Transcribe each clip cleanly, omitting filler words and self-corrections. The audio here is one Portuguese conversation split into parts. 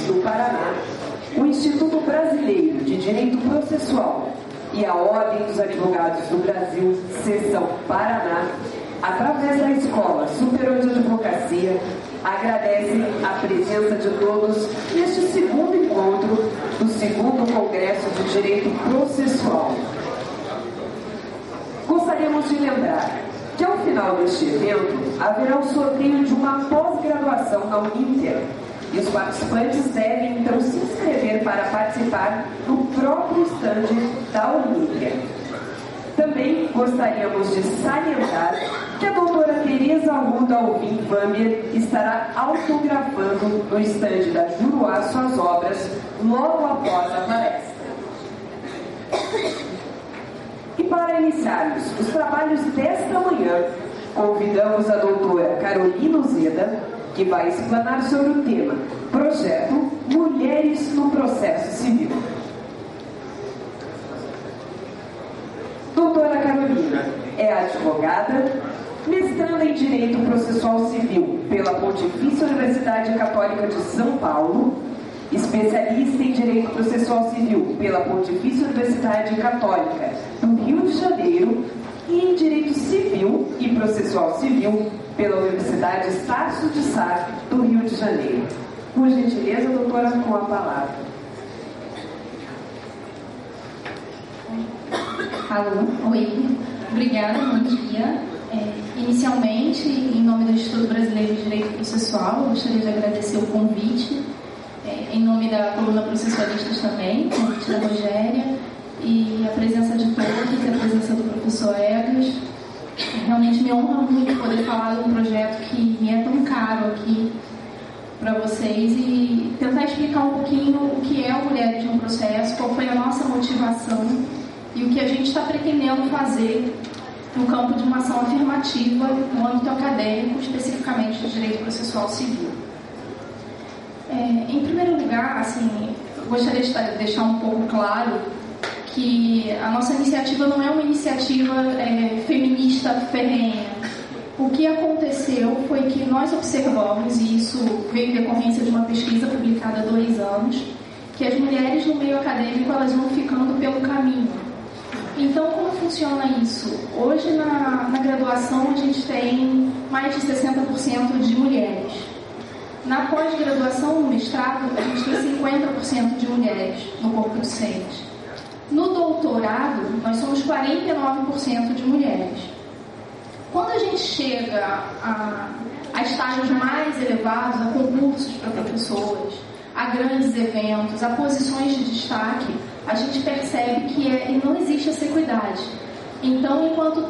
do Paraná, o Instituto Brasileiro de Direito Processual e a Ordem dos Advogados do Brasil, Seção Paraná, através da Escola Superior de Advocacia, agradecem a presença de todos neste segundo encontro do segundo Congresso de Direito Processual. Gostaríamos de lembrar que ao final deste evento haverá o sorteio de uma pós-graduação na Uninter e os participantes devem então se inscrever para participar no próprio estande da Uninter. Também gostaríamos de salientar que a doutora Tereza Arruda Alvim Vambier estará autografando no estande da Juruá suas obras logo após a palestra. E para iniciarmos os trabalhos desta manhã, convidamos a doutora Carolina Uzeda, que vai explanar sobre o tema Projeto Mulheres no Processo Civil. Doutora Carolina é advogada, mestranda em Direito Processual Civil pela Pontifícia Universidade Católica de São Paulo, especialista em Direito Processual Civil pela Pontifícia Universidade Católica do Rio de Janeiro e em Direito Civil e Processual Civil pela Universidade Estácio de Sá do Rio de Janeiro. Por gentileza, doutora, com a palavra. Alô, oi, obrigada, bom dia. Inicialmente, em nome do Instituto Brasileiro de Direito Processual, eu gostaria de agradecer o convite, em nome da coluna Processualistas também, o convite da Rogéria, e a presença de todos, a presença do professor Egas. Realmente me honra muito poder falar de um projeto que me é tão caro aqui para vocês e tentar explicar um pouquinho o que é o Mulheres no Processo, qual foi a nossa motivação e o que a gente está pretendendo fazer no campo de uma ação afirmativa no âmbito acadêmico, especificamente do direito processual civil. Em primeiro lugar, gostaria de deixar um pouco claro que a nossa iniciativa não é uma iniciativa feminista ferrenha. O que aconteceu foi que nós observamos, e isso veio em decorrência de uma pesquisa publicada há 2 anos, que as mulheres no meio acadêmico elas vão ficando pelo caminho. Então, como funciona isso? Hoje, na graduação, a gente tem mais de 60% de mulheres. Na pós-graduação, no mestrado, a gente tem 50% de mulheres no corpo docente. No doutorado, nós somos 49% de mulheres. Quando a gente chega a estágios mais elevados, a concursos para professores, a grandes eventos, a posições de destaque, a gente percebe que não existe essa equidade. Então, enquanto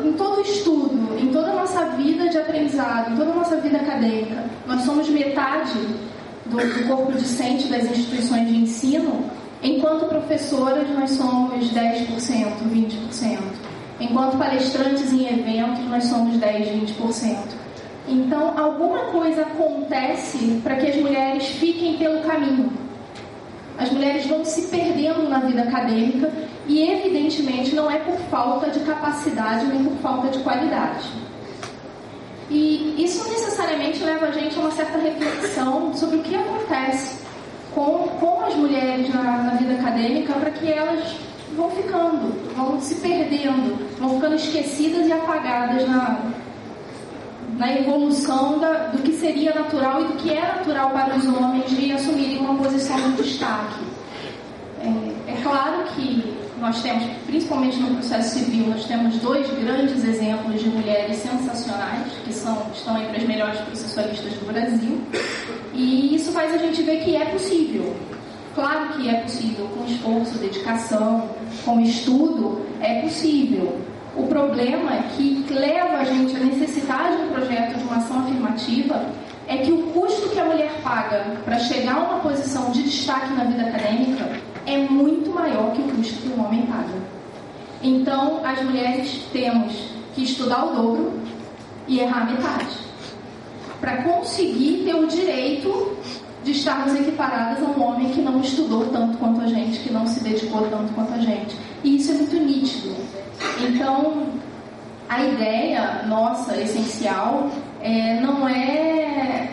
em todo estudo, em toda a nossa vida de aprendizado, em toda a nossa vida acadêmica, nós somos metade do corpo docente das instituições de ensino, enquanto professoras nós somos 10%, 20%. Enquanto palestrantes em eventos nós somos 10%, 20%. Então, alguma coisa acontece para que as mulheres fiquem pelo caminho. As mulheres vão se perdendo na vida acadêmica e, evidentemente, não é por falta de capacidade nem por falta de qualidade. E isso necessariamente leva a gente a uma certa reflexão sobre o que acontece com as mulheres na vida acadêmica para que elas vão se perdendo, vão ficando esquecidas e apagadas na evolução do que seria natural e do que é natural para os homens de assumirem uma posição de destaque. É claro que nós temos, principalmente no processo civil, nós temos 2 grandes exemplos de mulheres sensacionais, que estão entre as melhores processualistas do Brasil, e isso faz a gente ver que é possível. Claro que é possível, com esforço, dedicação, com estudo, é possível. O problema que leva a gente a necessitar de um projeto de uma ação afirmativa é que o custo que a mulher paga para chegar a uma posição de destaque na vida acadêmica é muito maior que o custo que o homem paga. Então, as mulheres temos que estudar o dobro e errar a metade para conseguir ter o direito de estarmos equiparadas a um homem que não estudou tanto quanto a gente, que não se dedicou tanto quanto a gente. E isso é muito nítido. Então, a ideia nossa, essencial, não é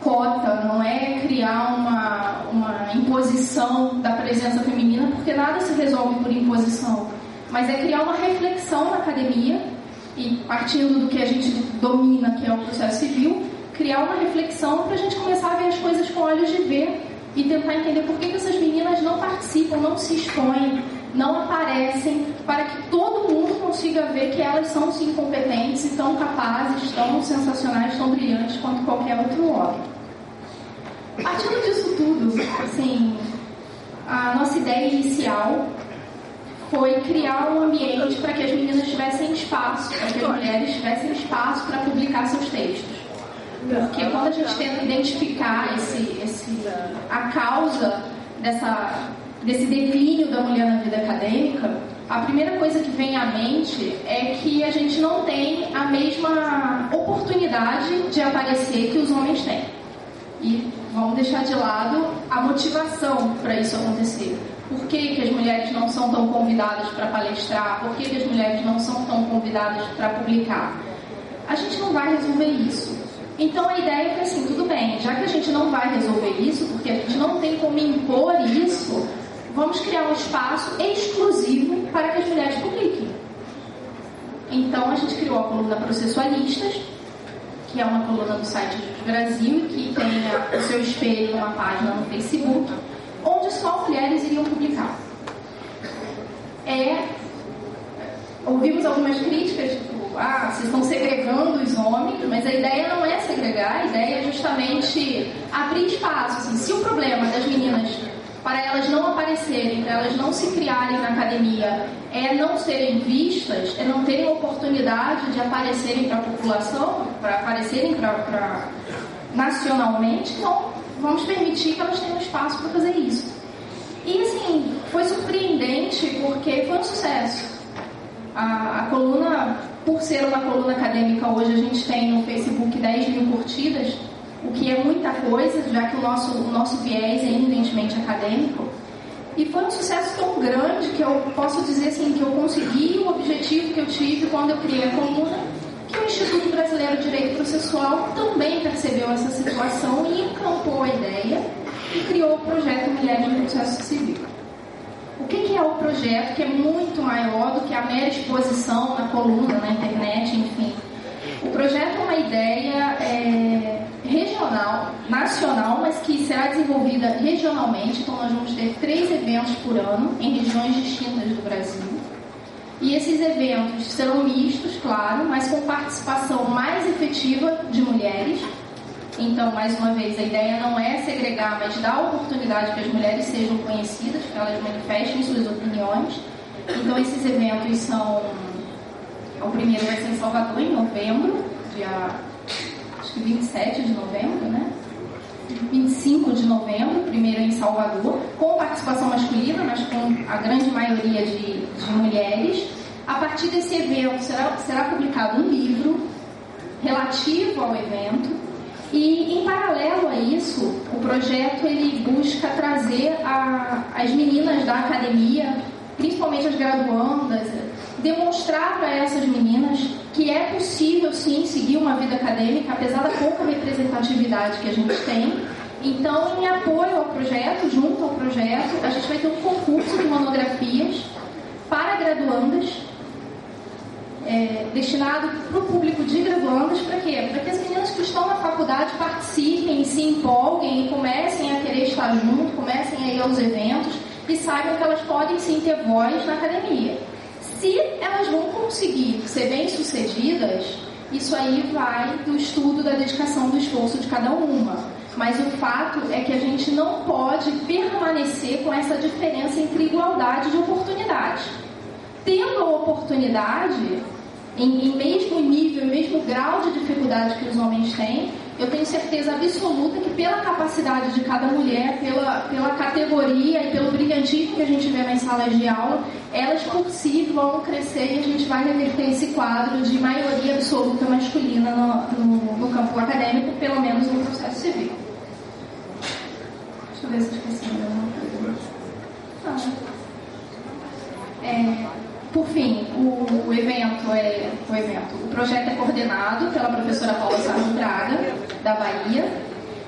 cota, não é criar uma imposição da presença feminina, porque nada se resolve por imposição, mas é criar uma reflexão na academia e, partindo do que a gente domina, que é o processo civil, criar uma reflexão para a gente começar a ver as coisas com olhos de ver e tentar entender por que essas meninas não participam, não se expõem, não aparecem, para que todo mundo consiga ver que elas são sim competentes e tão capazes, tão sensacionais, tão brilhantes quanto qualquer outro homem. Partindo disso tudo, assim, a nossa ideia inicial foi criar um ambiente para que as meninas tivessem espaço, para que as mulheres tivessem espaço para publicar seus textos. Porque quando a gente tenta identificar a causa desse declínio da mulher na vida acadêmica, a primeira coisa que vem à mente é que a gente não tem a mesma oportunidade de aparecer que os homens têm. E vamos deixar de lado a motivação para isso acontecer. Por que as mulheres não são tão convidadas para palestrar? Por que as mulheres não são tão convidadas para publicar? A gente não vai resolver isso. Então a ideia é que assim, tudo bem, já que a gente não vai resolver isso, porque a gente não tem como impor isso, vamos criar um espaço exclusivo para que as mulheres publiquem. Então a gente criou a coluna Processualistas, que é uma coluna do site do Brasil, que tem o seu espelho numa página no Facebook, onde só mulheres iriam publicar. Ouvimos algumas críticas, tipo, vocês estão segregando os homens, mas a ideia não é segregar, a ideia é justamente abrir espaço. Assim, se o problema das meninas, para elas não aparecerem, para elas não se criarem na academia, é não serem vistas, é não terem oportunidade de aparecerem para a população, para aparecerem nacionalmente, então vamos permitir que elas tenham espaço para fazer isso. E assim, foi surpreendente porque foi um sucesso. A coluna, por ser uma coluna acadêmica, hoje a gente tem no Facebook 10 mil curtidas, o que é muita coisa, já que o nosso viés é eminentemente acadêmico. E foi um sucesso tão grande que eu posso dizer assim, que eu consegui o objetivo que eu tive quando eu criei a coluna, que o Instituto Brasileiro de Direito Processual também percebeu essa situação e encampou a ideia e criou o projeto Mulheres no Processo Civil. O que é o projeto, que é muito maior do que a mera exposição na coluna, na internet, enfim. O projeto é uma ideia regional, nacional, mas que será desenvolvida regionalmente. Então nós vamos ter 3 eventos por ano em regiões distintas do Brasil. E esses eventos serão mistos, claro, mas com participação mais efetiva de mulheres. Então, mais uma vez, a ideia não é segregar, mas dar oportunidade que as mulheres sejam conhecidas, que elas manifestem suas opiniões. Então, esses eventos são... O primeiro vai ser em Salvador, em novembro, acho que 27 de novembro, né? 25 de novembro, primeiro em Salvador, com participação masculina, mas com a grande maioria de mulheres. A partir desse evento será publicado um livro relativo ao evento. E, em paralelo a isso, o projeto ele busca trazer as meninas da academia, principalmente as graduandas, demonstrar para essas meninas que é possível, sim, seguir uma vida acadêmica, apesar da pouca representatividade que a gente tem. Então, em apoio ao projeto, junto ao projeto, a gente vai ter um concurso de monografias para graduandas, destinado para o público de graduandas. Para quê? Para que as meninas que estão na faculdade participem, se empolguem e comecem a querer estar junto, comecem a ir aos eventos e saibam que elas podem sim ter voz na academia. Se elas vão conseguir ser bem-sucedidas, isso aí vai do estudo, da dedicação, do esforço de cada uma. Mas o fato é que a gente não pode permanecer com essa diferença entre igualdade de oportunidade. Tendo a oportunidade, em mesmo nível, mesmo grau de dificuldade que os homens têm, eu tenho certeza absoluta que pela capacidade de cada mulher, pela categoria e pelo brilhantismo que a gente vê nas salas de aula, elas por si vão crescer e a gente vai reverter esse quadro de maioria absoluta masculina no campo acadêmico, pelo menos no processo civil. Deixa eu ver se eu esqueci de alguma coisa. Por fim, o projeto é coordenado pela professora Paula Sarro Braga, da Bahia,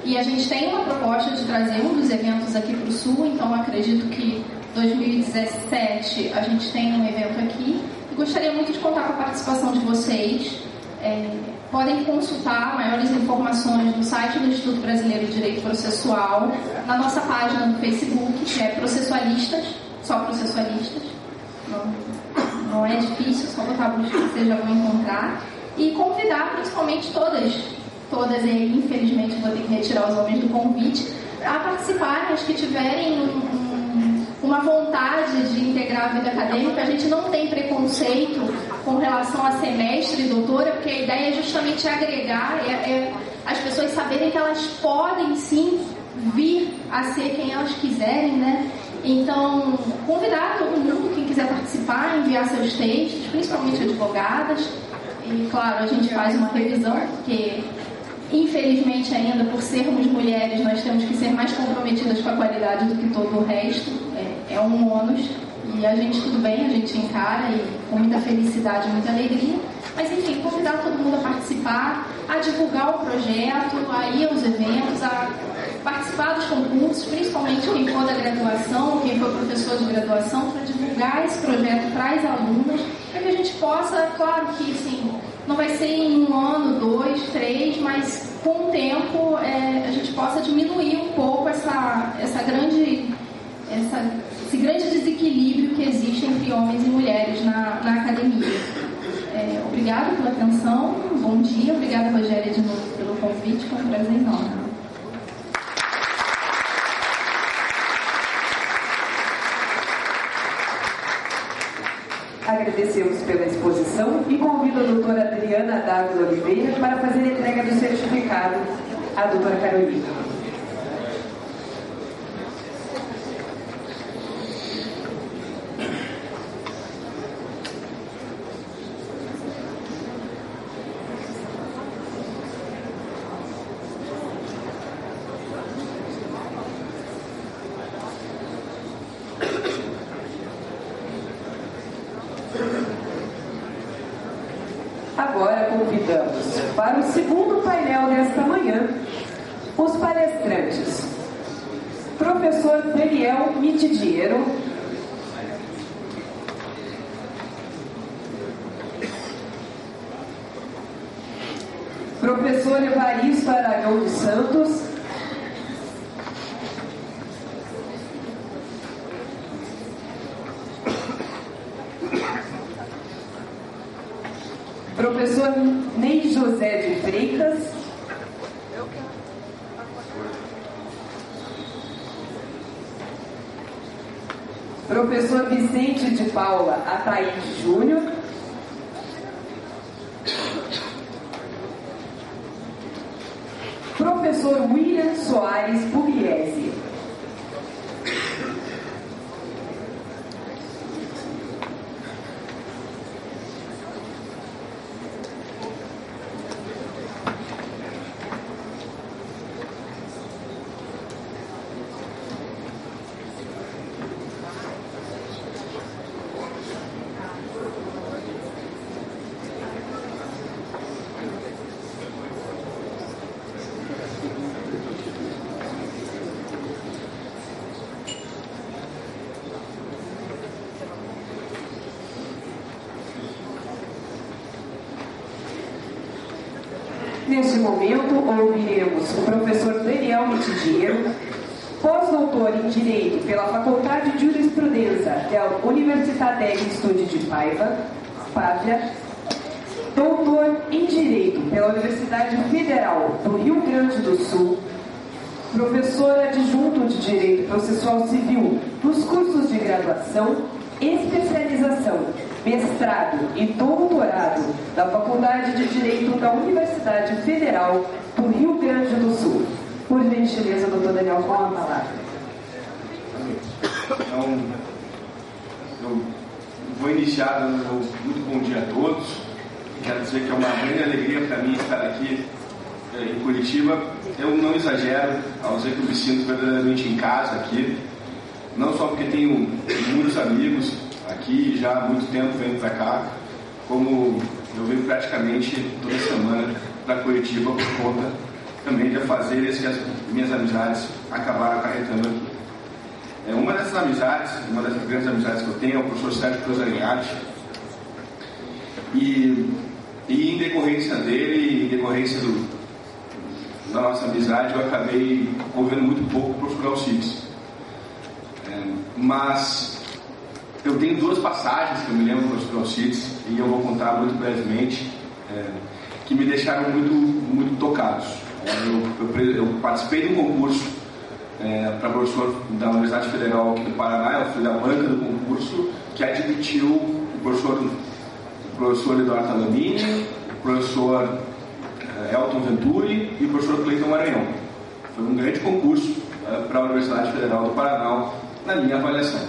E a gente tem uma proposta de trazer um dos eventos aqui para o Sul, então acredito que 2017 a gente tem um evento aqui. E gostaria muito de contar com a participação de vocês. Podem consultar maiores informações no site do Instituto Brasileiro de Direito Processual, na nossa página no Facebook, que é Processualistas, só Processualistas. Não é difícil, só botar a busca que vocês já vão encontrar. E convidar principalmente todas, e infelizmente vou ter que retirar os homens do convite, a participarem, as que tiverem uma vontade de integrar a vida acadêmica. A gente não tem preconceito com relação a semestre e doutora, porque a ideia é justamente agregar, as pessoas saberem que elas podem sim vir a ser quem elas quiserem, né? Então, convidar todo mundo, quem quiser participar, enviar seus textos, principalmente advogadas. E, claro, a gente faz uma revisão, porque, infelizmente, ainda por sermos mulheres, nós temos que ser mais comprometidas com a qualidade do que todo o resto. É um ônus. E a gente, tudo bem, a gente encara e com muita felicidade, muita alegria. Mas, enfim, convidar todo mundo a participar, a divulgar o projeto, a ir aos eventos, a participar dos concursos, principalmente quem for da graduação, quem for professor de graduação, para divulgar esse projeto para as alunas, para que a gente possa, claro que, assim, não vai ser em 1 ano, 2, 3, mas com o tempo a gente possa diminuir um pouco esse grande desequilíbrio que existe entre homens e mulheres na academia. Obrigada pela atenção, bom dia, obrigada, Rogéria, de novo pelo convite, foi um prazer enorme. Agradecemos pela exposição e convido a doutora Adriana Dávila Oliveira para fazer a entrega do certificado à doutora Carolina. Agora convidamos para o segundo painel desta manhã os palestrantes. Professor Daniel Mitidiero, professor Evaristo Aragão dos Santos, professor Ney José de Freitas, professor Vicente de Paula Ataíde Júnior, professor William Soares Pugliese. Neste momento, ouviremos o professor Daniel Mitidiero, pós-doutor em Direito pela Faculdade de Jurisprudência da Universitat d'Estudi de Pávia, doutor em Direito pela Universidade Federal do Rio Grande do Sul, professor adjunto de Direito Processual Civil nos cursos de graduação, especialização, mestrado e doutorado da Faculdade de Direito da Universidade Federal do Rio Grande do Sul. Por gentileza, doutor Daniel, com a palavra. Então, eu vou iniciar dando muito bom dia a todos. Quero dizer que é uma grande alegria para mim estar aqui em Curitiba. Eu não exagero ao dizer que eu me sinto verdadeiramente em casa aqui, não só porque tenho muitos amigos aqui e já há muito tempo venho para cá, como eu venho praticamente toda semana para Curitiba por conta também de afazeres que as minhas amizades acabaram acarretando aqui. Uma das grandes amizades que eu tenho é o professor Sérgio Cruzariati, e em decorrência dele, em decorrência da nossa amizade, eu acabei ouvindo muito pouco o professor Alcides. Mas eu tenho duas passagens que eu me lembro do professor Alcides, e eu vou contar muito brevemente, que me deixaram muito tocados. Eu participei de um concurso para professor da Universidade Federal aqui do Paraná. Eu fui da banca do concurso que admitiu o professor Eduardo Talamini, o professor Elton Venturi e o professor Cleiton Maranhão. Foi um grande concurso para a Universidade Federal do Paraná, na minha avaliação.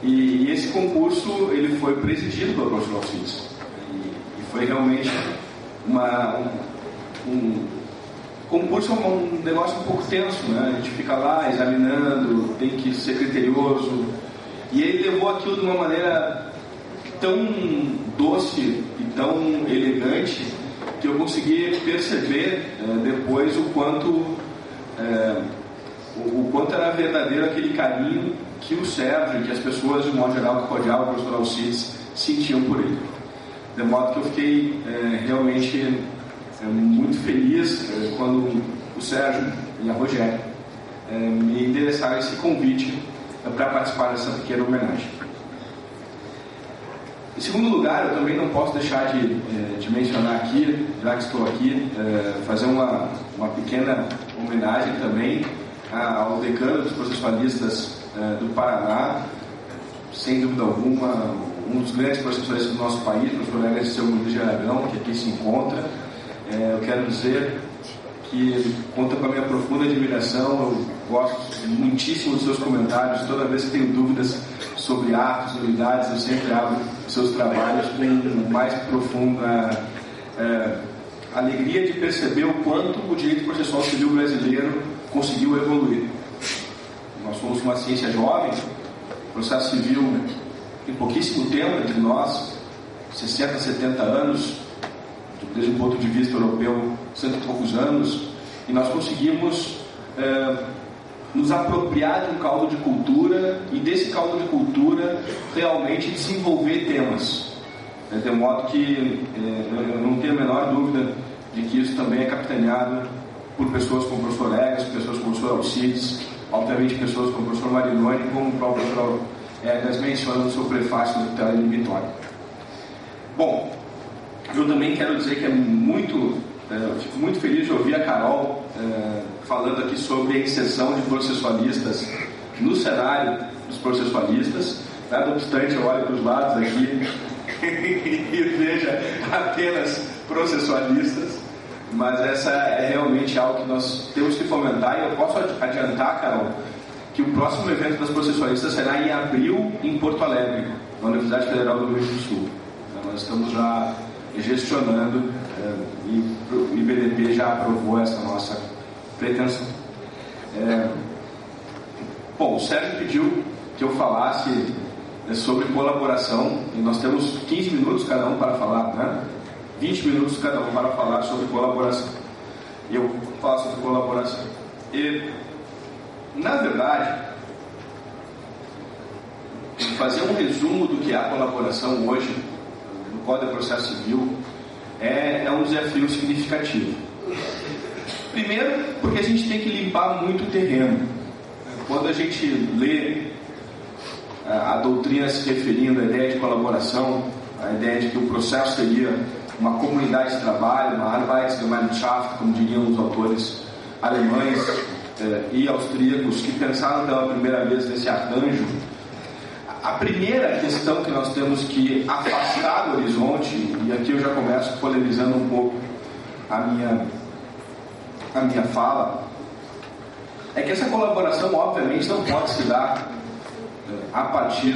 E esse concurso ele foi presidido pelo professor Alcides. E foi realmente um concurso, um negócio um pouco tenso, né? A gente fica lá examinando, tem que ser criterioso. E ele levou aquilo de uma maneira tão doce e tão elegante que eu consegui perceber depois o quanto era verdadeiro aquele carinho que o Sérgio, que as pessoas de modo geral que rodeavam o professor Alcides sentiam por ele. De modo que eu fiquei realmente muito feliz quando o Sérgio e a Rogéria me endereçaram esse convite para participar dessa pequena homenagem. Em segundo lugar, eu também não posso deixar de mencionar aqui, já que estou aqui, fazer uma pequena homenagem também ao decano dos processualistas do Paraná, sem dúvida alguma, um dos grandes processualistas do nosso país, o professor Ernesto Muniz de Aragão, que aqui se encontra. Eu quero dizer que conta com a minha profunda admiração. Eu gosto muitíssimo dos seus comentários. Toda vez que tenho dúvidas sobre atos, novidades, eu sempre abro seus trabalhos com mais profunda alegria de perceber o quanto o direito processual civil brasileiro conseguiu evoluir. Nós somos uma ciência jovem, o processo civil tem pouquíssimo tempo entre nós, 60, 70 anos, desde o ponto de vista europeu, 100 e poucos anos, e nós conseguimos nos apropriar de um caldo de cultura e desse caldo de cultura realmente desenvolver temas. De modo que eu não tenho a menor dúvida de que isso também é capitaneado por pessoas como o professor Egas, pessoas como o professor Alcides, obviamente pessoas como o professor Marinoni, como o próprio professor Egas menciona no seu prefácio do Tela de Vitória. Bom, eu também quero dizer que fico muito feliz de ouvir a Carol falando aqui sobre a inserção de processualistas no cenário dos processualistas. Não obstante, eu olho para os lados aqui e veja apenas processualistas, mas essa é realmente algo que nós temos que fomentar. E eu posso adiantar, Carol, que o próximo evento das processualistas será em abril em Porto Alegre, na Universidade Federal do Rio Grande do Sul. Então, nós estamos já gestionando e o IBDP já aprovou essa nossa pretensão. Bom, o Sérgio pediu que eu falasse sobre colaboração, e nós temos 15 minutos cada um para falar, né? 20 minutos cada um para falar sobre colaboração. E eu vou falar sobre colaboração. E, na verdade, fazer um resumo do que é a colaboração hoje no Código de Processo Civil é um desafio significativo. Primeiro, porque a gente tem que limpar muito o terreno. Quando a gente lê a doutrina se referindo à ideia de colaboração, a ideia de que o processo seria uma comunidade de trabalho, uma Arbeitsgemeinschaft, como diriam os autores alemães e austríacos que pensaram pela primeira vez nesse arranjo, a primeira questão que nós temos que afastar do horizonte, e aqui eu já começo polemizando um pouco a minha fala, é que essa colaboração obviamente não pode se dar a partir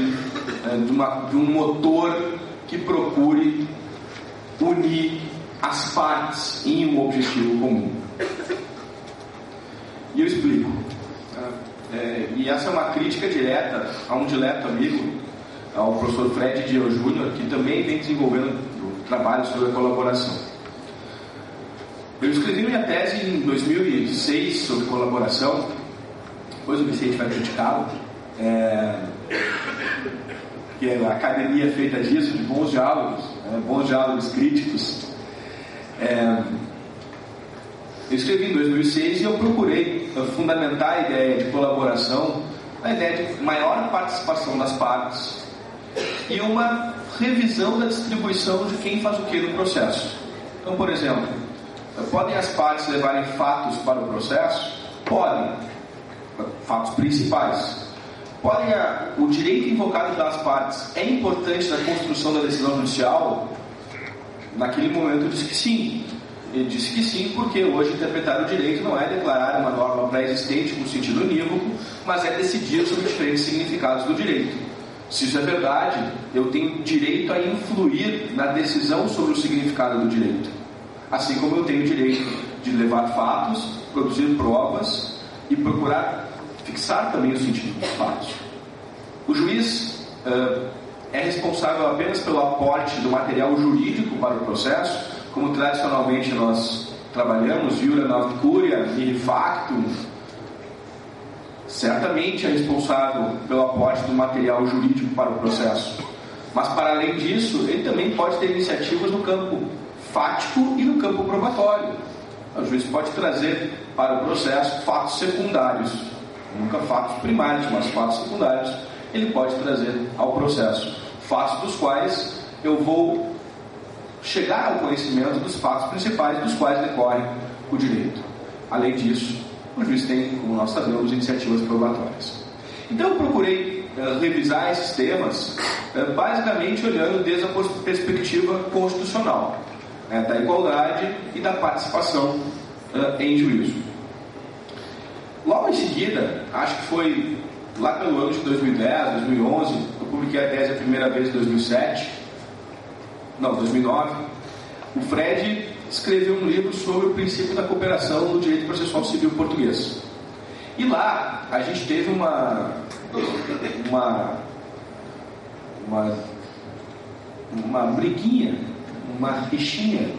de um motor que procure unir as partes em um objetivo comum. E eu explico. E essa é uma crítica direta a um dileto amigo, ao professor Fred Diel Júnior, que também vem desenvolvendo trabalho sobre a colaboração. Eu escrevi minha tese em 2006 sobre colaboração, depois o Vicente vai criticá-lo, que a academia é feita disso, de bons diálogos críticos. Eu escrevi em 2006 e eu procurei fundamentar a ideia de colaboração, a ideia de maior participação das partes e uma revisão da distribuição de quem faz o que no processo. Então, por exemplo, podem as partes levarem fatos para o processo? Podem. Fatos principais. O direito invocado pelas partes é importante na construção da decisão judicial? Naquele momento eu disse que sim. Ele disse que sim, porque hoje interpretar o direito não é declarar uma norma pré-existente com sentido unívoco, mas é decidir sobre diferentes significados do direito. Se isso é verdade, eu tenho direito a influir na decisão sobre o significado do direito. Assim como eu tenho direito de levar fatos, produzir provas e procurar fixar também o sentido dos fatos. O juiz é responsável apenas pelo aporte do material jurídico para o processo, como tradicionalmente nós trabalhamos, Iura Nov Curia, Mihi Factum. Certamente é responsável pelo aporte do material jurídico para o processo. Mas, para além disso, ele também pode ter iniciativas no campo fático e no campo probatório. O juiz pode trazer para o processo fatos secundários, nunca fatos primários, mas fatos secundários, ele pode trazer ao processo, fatos dos quais eu vou chegar ao conhecimento dos fatos principais dos quais decorre o direito. Além disso, o juiz tem, como nós sabemos, iniciativas probatórias. Então eu procurei revisar esses temas basicamente olhando desde a perspectiva constitucional, da igualdade e da participação em juízo. Logo em seguida, acho que foi lá pelo ano de 2010, 2011, eu publiquei a tese a primeira vez em 2009, o Fred escreveu um livro sobre o princípio da cooperação no direito processual civil português. E lá a gente teve uma briguinha, uma rixinha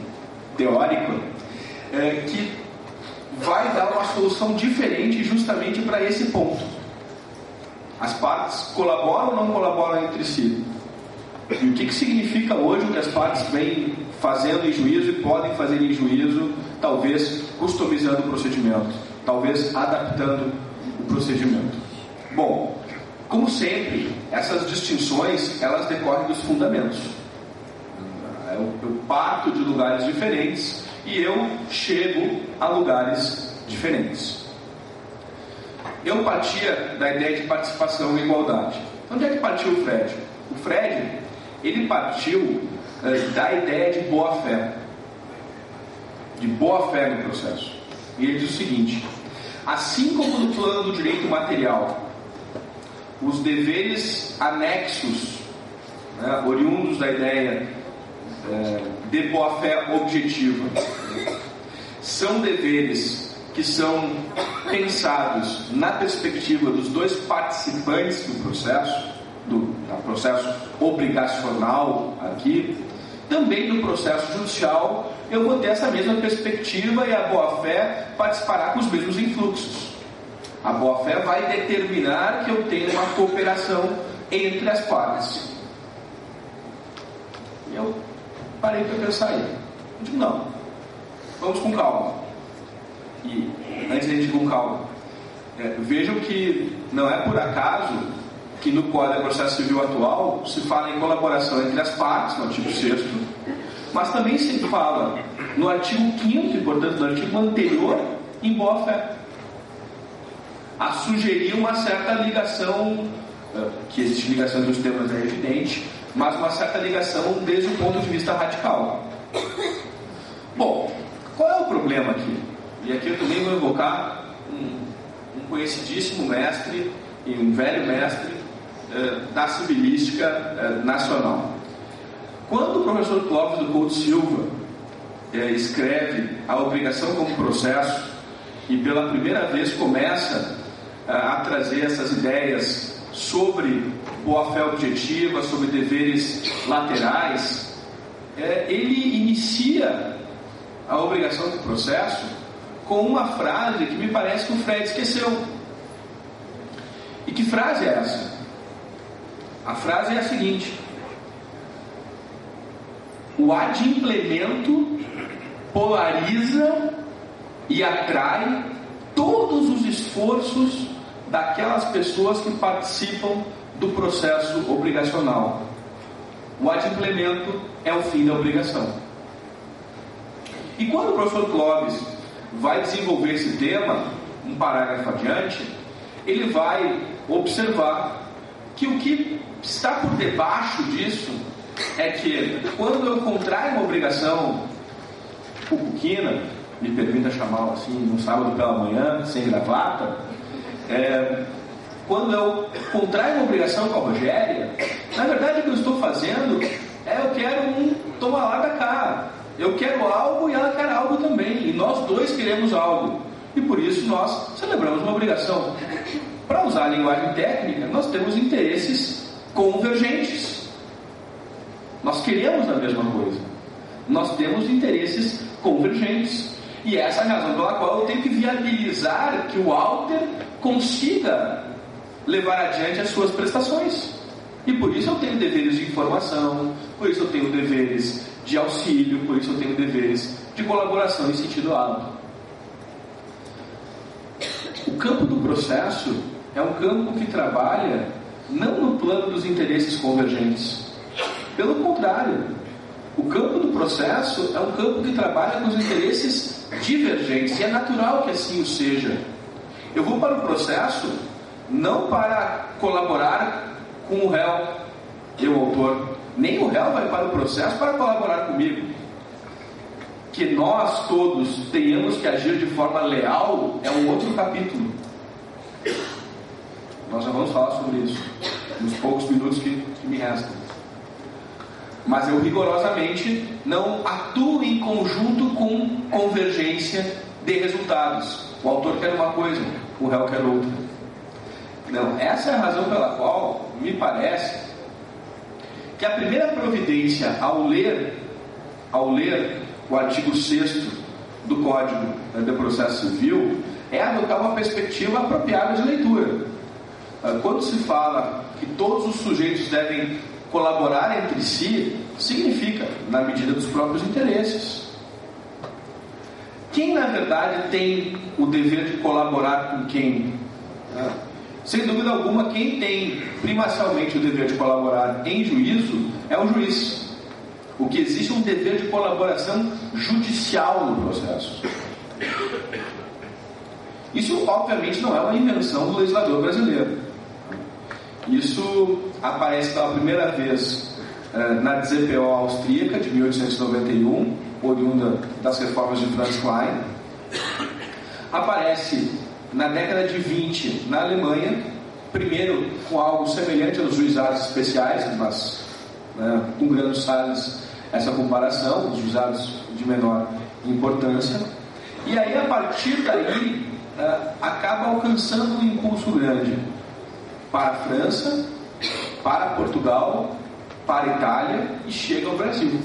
teórica que vai dar uma solução diferente justamente para esse ponto. As partes colaboram ou não colaboram entre si? E o que significa hoje o que as partes vêm fazendo em juízo e podem fazer em juízo, talvez customizando o procedimento, talvez adaptando o procedimento. Bom, como sempre, essas distinções, elas decorrem dos fundamentos. Eu parto de lugares diferentes e eu chego a lugares diferentes. Eu partia da ideia de participação e igualdade. Onde é que partiu o Fred? O Fred, ele partiu da ideia de boa-fé. De boa-fé no processo. E ele diz o seguinte: assim como no plano do direito material, os deveres anexos, oriundos da ideia de boa-fé objetiva, são deveres que são pensados na perspectiva dos dois participantes do processo, do processo obrigacional aqui. Também no processo judicial eu vou ter essa mesma perspectiva e a boa-fé participará com os mesmos influxos. A boa-fé vai determinar que eu tenha uma cooperação entre as partes. E eu parei para pensar aí. Eu digo, não, vamos com calma. E antes de a gente ir com calma, vejam que não é por acaso que no Código de Processo Civil atual se fala em colaboração entre as partes, no artigo 6º, mas também se fala no artigo 5º e, portanto, no artigo anterior, em boa-fé, a sugerir uma certa ligação, que existe ligação dos temas, é evidente, mas uma certa ligação desde o ponto de vista radical. Bom, qual é o problema aqui? E aqui eu também vou evocar um conhecidíssimo mestre e um velho mestre da civilística nacional. Quando o professor Clóvis do Couto Silva escreve A Obrigação como Processo e pela primeira vez começa a trazer essas ideias sobre boa-fé objetiva, sobre deveres laterais, ele inicia a obrigação do processo com uma frase que me parece que o Fred esqueceu. E que frase é essa? A frase é a seguinte: o adimplemento polariza e atrai todos os esforços daquelas pessoas que participam do processo obrigacional. O adimplemento é o fim da obrigação. E quando o professor Clóvis vai desenvolver esse tema, um parágrafo adiante, ele vai observar que o que está por debaixo disso é que quando eu contraio uma obrigação pupuquina, me permita chamá-lo assim, num sábado pela manhã, sem gravata, quando eu contraio uma obrigação com a Rogéria, na verdade o que eu estou fazendo eu quero um toma lá da cá. Eu quero algo e ela quer algo também. E nós dois queremos algo. E por isso nós celebramos uma obrigação. Para usar a linguagem técnica, nós temos interesses convergentes. Nós queremos a mesma coisa. Nós temos interesses convergentes. E essa é a razão pela qual eu tenho que viabilizar que o Alter consiga levar adiante as suas prestações. E por isso eu tenho deveres de informação, por isso eu tenho deveres de auxílio, por isso eu tenho deveres de colaboração em sentido amplo. O campo do processo é um campo que trabalha não no plano dos interesses convergentes. Pelo contrário, o campo do processo é um campo que trabalha com os interesses divergentes, e é natural que assim o seja. Eu vou para o processo não para colaborar com o réu, eu, autor. Nem o réu vai para o processo para colaborar comigo. Que nós todos tenhamos que agir de forma leal é um outro capítulo. Nós já vamos falar sobre isso nos poucos minutos que me restam. Mas eu rigorosamente não atuo em conjunto com convergência de resultados. O autor quer uma coisa, o réu quer outra. Não, essa é a razão pela qual me parece que a primeira providência ao ler o artigo 6º do Código de Processo Civil é adotar uma perspectiva apropriada de leitura. Quando se fala que todos os sujeitos devem colaborar entre si, significa na medida dos próprios interesses. Quem na verdade tem o dever de colaborar com quem? Sem dúvida alguma, quem tem primacialmente o dever de colaborar em juízo é o juiz. O que existe é um dever de colaboração judicial no processo. Isso, obviamente, não é uma invenção do legislador brasileiro. Isso aparece pela primeira vez na DZPO austríaca de 1891, oriunda das reformas de Franz Klein. Aparece na década de 20 na Alemanha, primeiro com algo semelhante aos juizados especiais, mas com Grano Salles essa comparação, os juizados de menor importância. E aí, a partir daí, acaba alcançando um impulso grande para a França, para Portugal, para a Itália e chega ao Brasil.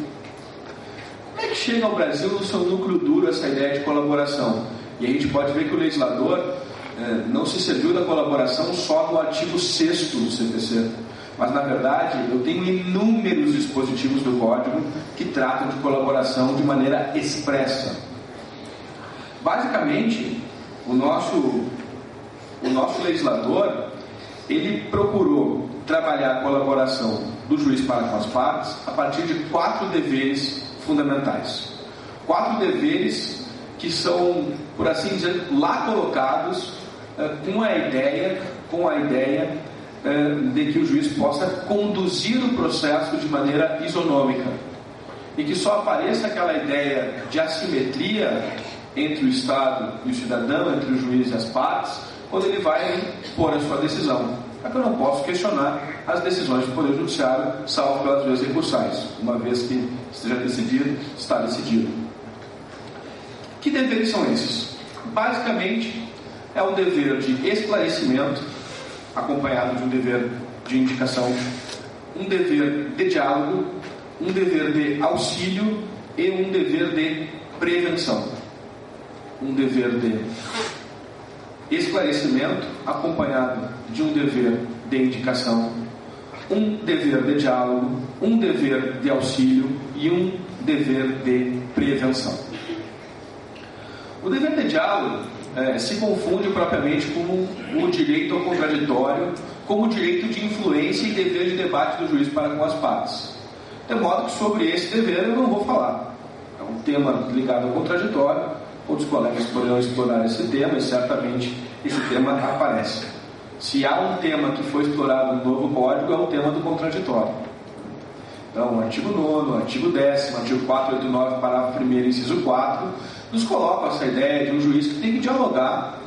Como é que chega ao Brasil no seu núcleo duro essa ideia de colaboração? E a gente pode ver que o legislador não se serviu da colaboração só no artigo 6º do CPC, mas na verdade eu tenho inúmeros dispositivos do Código que tratam de colaboração de maneira expressa. Basicamente, o nosso legislador, ele procurou trabalhar a colaboração do juiz para com as partes a partir de 4 deveres fundamentais. 4 deveres que são, por assim dizer, lá colocados com a ideia de que o juiz possa conduzir o processo de maneira isonômica e que só apareça aquela ideia de assimetria entre o Estado e o cidadão, entre o juiz e as partes, quando ele vai pôr a sua decisão. É que eu não posso questionar as decisões do Poder Judiciário, salvo pelas vias recursais. Uma vez que esteja decidido, está decidido. Que deveres são esses? Basicamente, é um dever de esclarecimento, acompanhado de um dever de indicação, um dever de diálogo, um dever de auxílio e um dever de prevenção. Um dever de esclarecimento acompanhado de um dever de indicação, um dever de diálogo, um dever de auxílio e um dever de prevenção. O dever de diálogo se confunde propriamente com o direito ao contraditório, como o direito de influência e dever de debate do juiz para com as partes. De modo que sobre esse dever eu não vou falar. É um tema ligado ao contraditório, outros colegas poderão explorar esse tema e certamente esse tema aparece. Se há um tema que foi explorado no novo código, é o tema do contraditório. Então, o artigo 9º, o artigo 10º, artigo 489, parágrafo 1º, inciso 4, nos colocam essa ideia de um juiz que tem que dialogar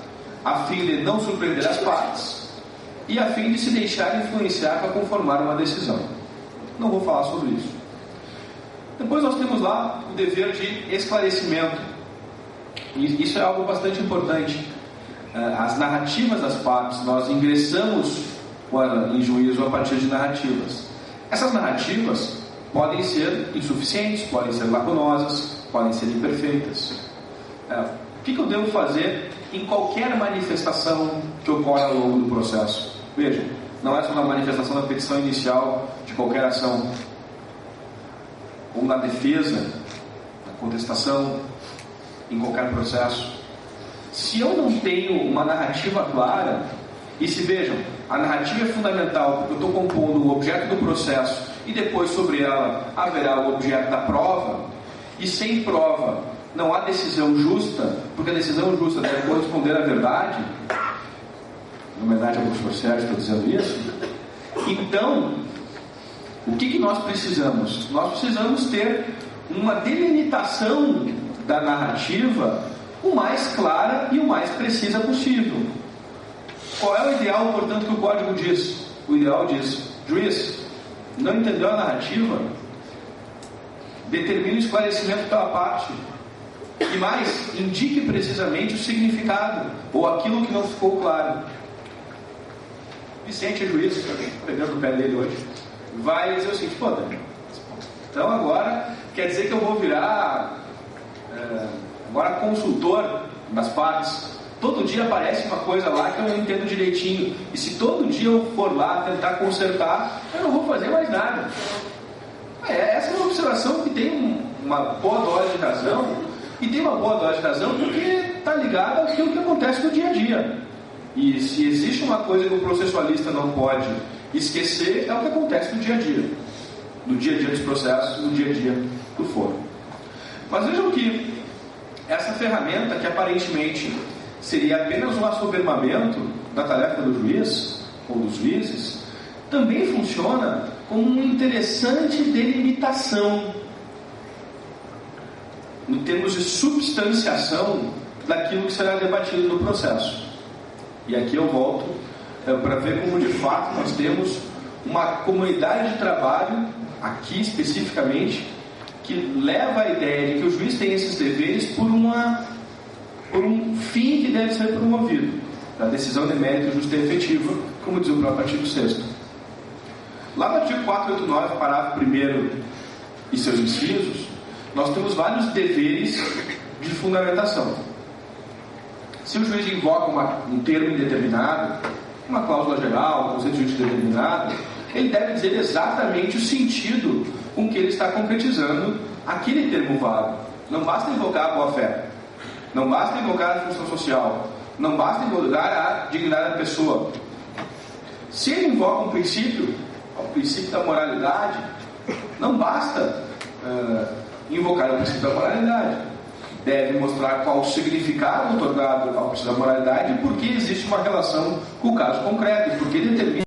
a fim de não surpreender as partes e a fim de se deixar influenciar para conformar uma decisão. Não vou falar sobre isso. Depois nós temos lá o dever de esclarecimento. E isso é algo bastante importante. As narrativas das partes, nós ingressamos em juízo a partir de narrativas. Essas narrativas podem ser insuficientes, podem ser lacunosas, podem ser imperfeitas. O que eu devo fazer em qualquer manifestação que ocorre ao longo do processo? Veja, não é só na manifestação da petição inicial de qualquer ação, ou na defesa, na contestação, em qualquer processo. Se eu não tenho uma narrativa clara, e se vejam, a narrativa é fundamental porque eu estou compondo o objeto do processo e depois sobre ela haverá o objeto da prova, e sem prova não há decisão justa, porque a decisão justa deve corresponder à verdade. Em homenagem ao professor Sérgio, estou dizendo isso. Então, o que nós precisamos? Nós precisamos ter uma delimitação da narrativa o mais clara e o mais precisa possível. Qual é o ideal, portanto, que o Código diz? O ideal diz: juiz, não entendeu a narrativa? Determine o esclarecimento pela parte. E mais, indique precisamente o significado, ou aquilo que não ficou claro. Vicente é juiz, estou pegando o pé dele hoje, vai dizer o seguinte: pô, então agora quer dizer que eu vou virar agora consultor das partes. Todo dia aparece uma coisa lá que eu não entendo direitinho, e se todo dia eu for lá tentar consertar, eu não vou fazer mais nada. Essa é uma observação que tem uma boa dose de razão, e tem uma boa dose de razão porque está ligada àquilo que acontece no dia a dia. E se existe uma coisa que o processualista não pode esquecer, é o que acontece no dia a dia. No dia a dia dos processos, no dia a dia do foro. Mas vejam que essa ferramenta, que aparentemente seria apenas um assoberbamento da tarefa do juiz, ou dos juízes, também funciona como uma interessante delimitação, em termos de substanciação daquilo que será debatido no processo. E aqui eu volto para ver como de fato nós temos uma comunidade de trabalho, aqui especificamente, que leva a ideia de que o juiz tem esses deveres por um fim que deve ser promovido, da decisão de mérito justa e efetiva, como diz o próprio artigo 6º. Lá no artigo 489, parágrafo 1º e seus incisos, nós temos vários deveres de fundamentação. Se o juiz invoca um termo indeterminado, uma cláusula geral, um conceito jurídico determinado, ele deve dizer exatamente o sentido com que ele está concretizando aquele termo vago. Não basta invocar a boa-fé, não basta invocar a função social, não basta invocar a dignidade da pessoa. Se ele invoca um princípio, o princípio da moralidade, não basta invocar o princípio da moralidade. Deve mostrar qual o significado otorgado ao princípio da moralidade e por que existe uma relação com o caso concreto, e por que determina